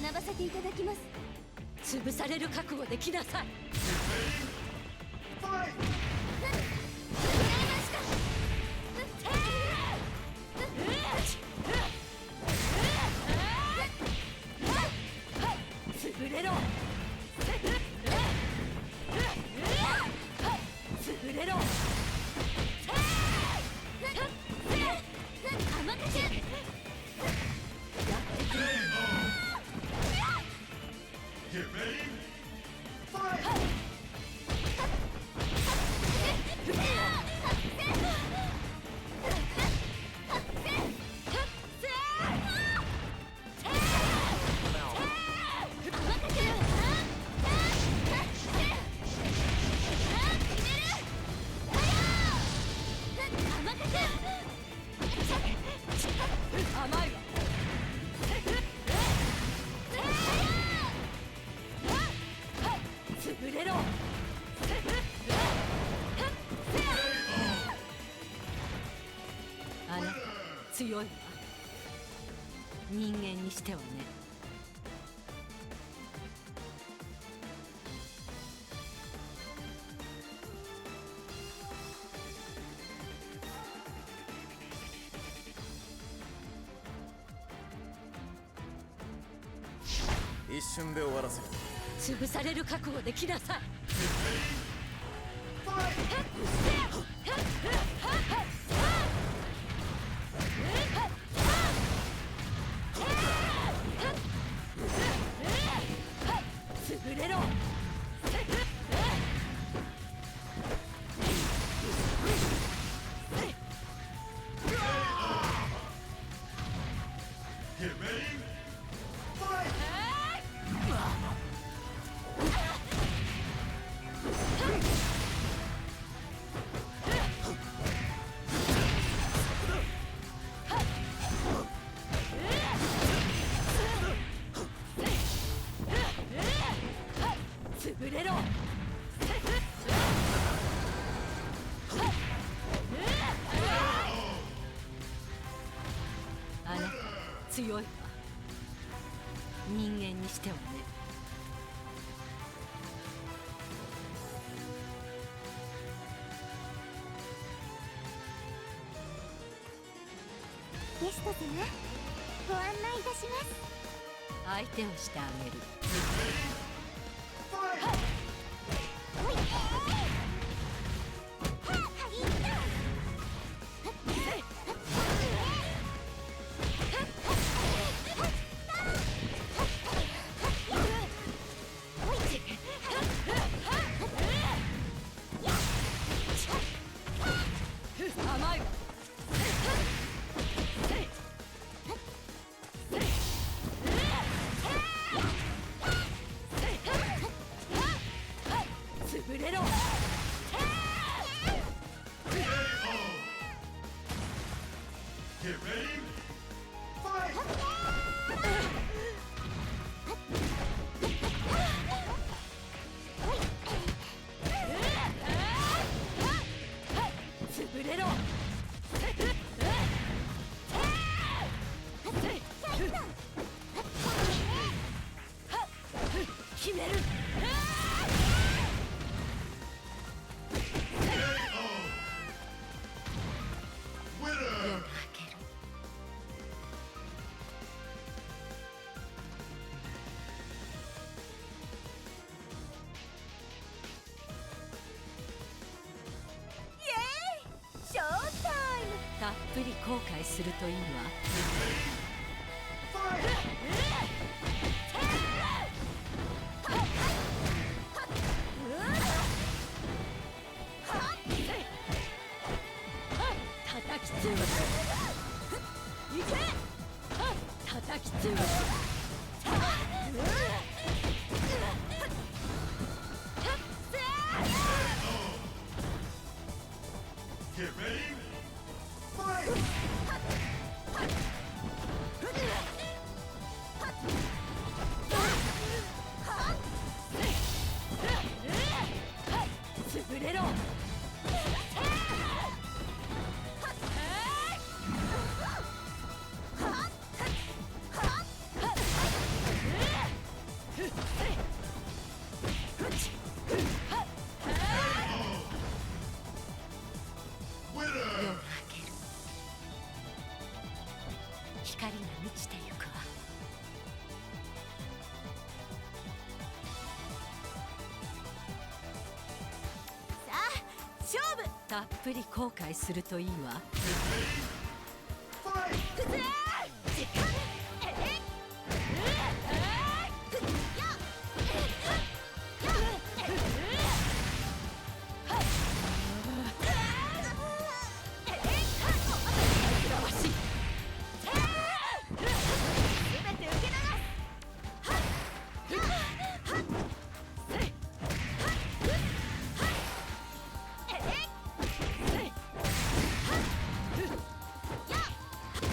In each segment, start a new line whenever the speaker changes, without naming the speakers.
学ばせていただきます。
潰される覚悟で来なさい。潰れろ。潰れろ。甘かちゃん。
Get ready, fight!
甘いわ。潰れろ。あなた強いわ。人間にしてはね。
一瞬で終わらせる。
潰される覚悟で来なさい。潰れろ。
Get ready, fight!
潰れろ。あなた強いわ。人間にしてはね。
ゲスト様、ご案内いたします。
相手をしてあげる。甘いわ。潰れろ。
Get ready, fight!
潰れろ。決める。夜
Winner!
が明ける。
ショータイム。
たっぷり後悔するといいわ。叩き潰す。いけ。叩き潰す。
Get ready, fight!
たっぷり後悔するといいわ。
Fight!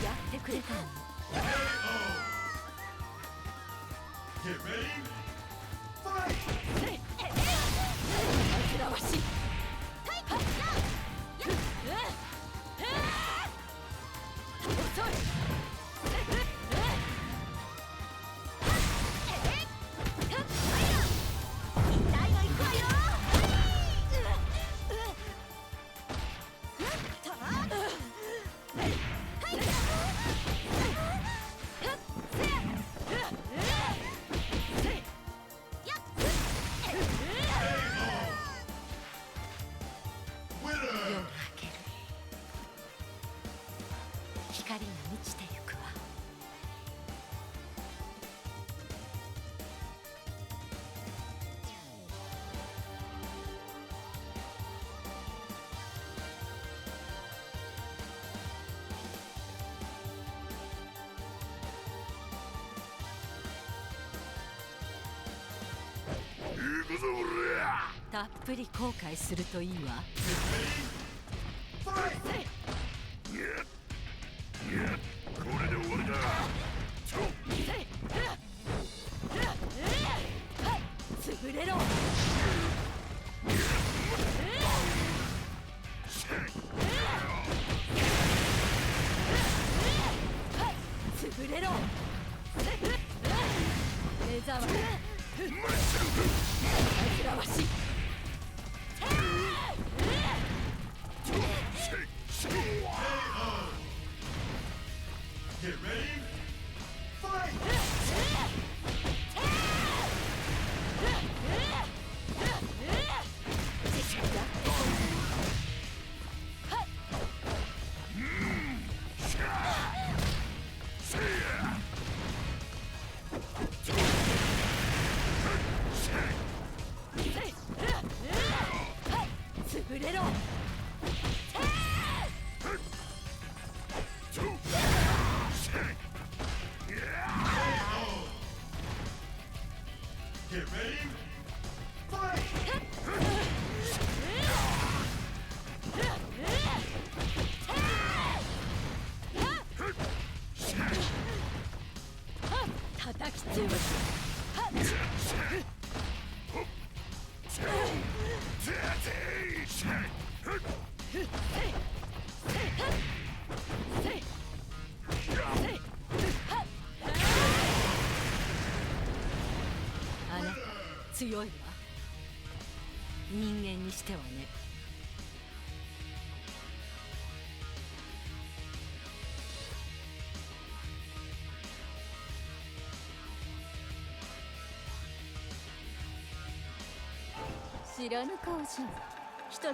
やってくれたの。
Get ready! Fight!
煩わしい。遅い。夜
Winner!
が明ける。光が満ちてゆくわ。たっぷり後悔するといいわ。
Fight!
潰れろ。潰れろ。目障り。煩わしい。
Get ready! Fight!
潰れろ。
Get ready! Fight!
叩きつぶす。あなた強いわ。人間にしてはね。
知らぬ顔じゃん。一つ遊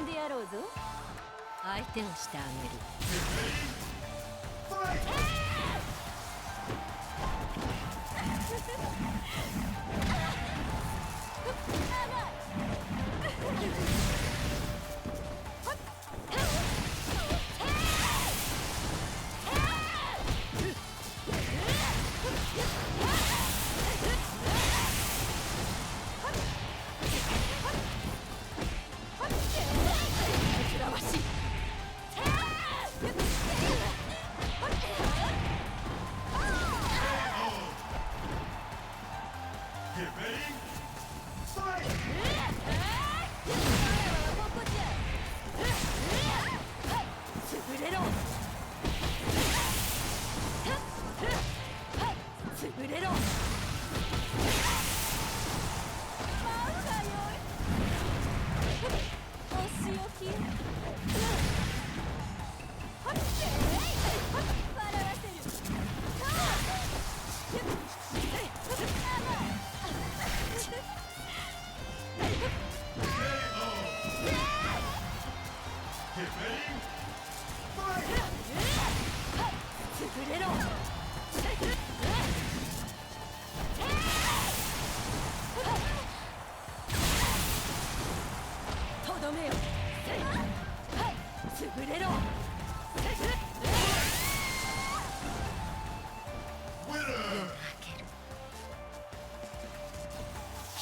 んでやろうぞ。
相手をしてあげる。
Fight!
煩わしい。
Get ready! Fight!
潰れろ。潰れろ。
お仕置き。笑わせる。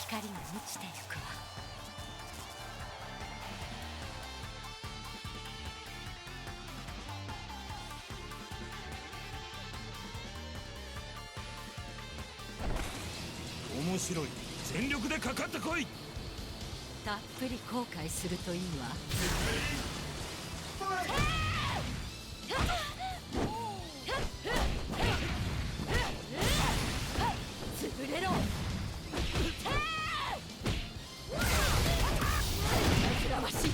光が満ちてゆくわ。
面白い。全力でかかってこい。
たっぷり後悔するといいわ。潰れろ。煩わしい。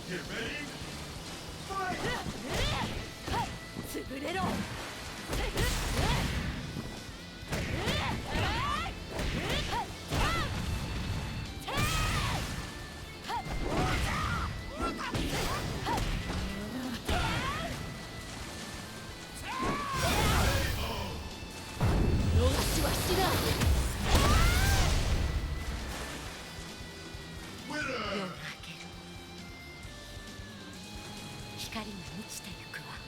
Get ready. Fight.
潰れろ。逃しはしない。
Winner.
夜が明ける。光が満ちてゆくわ。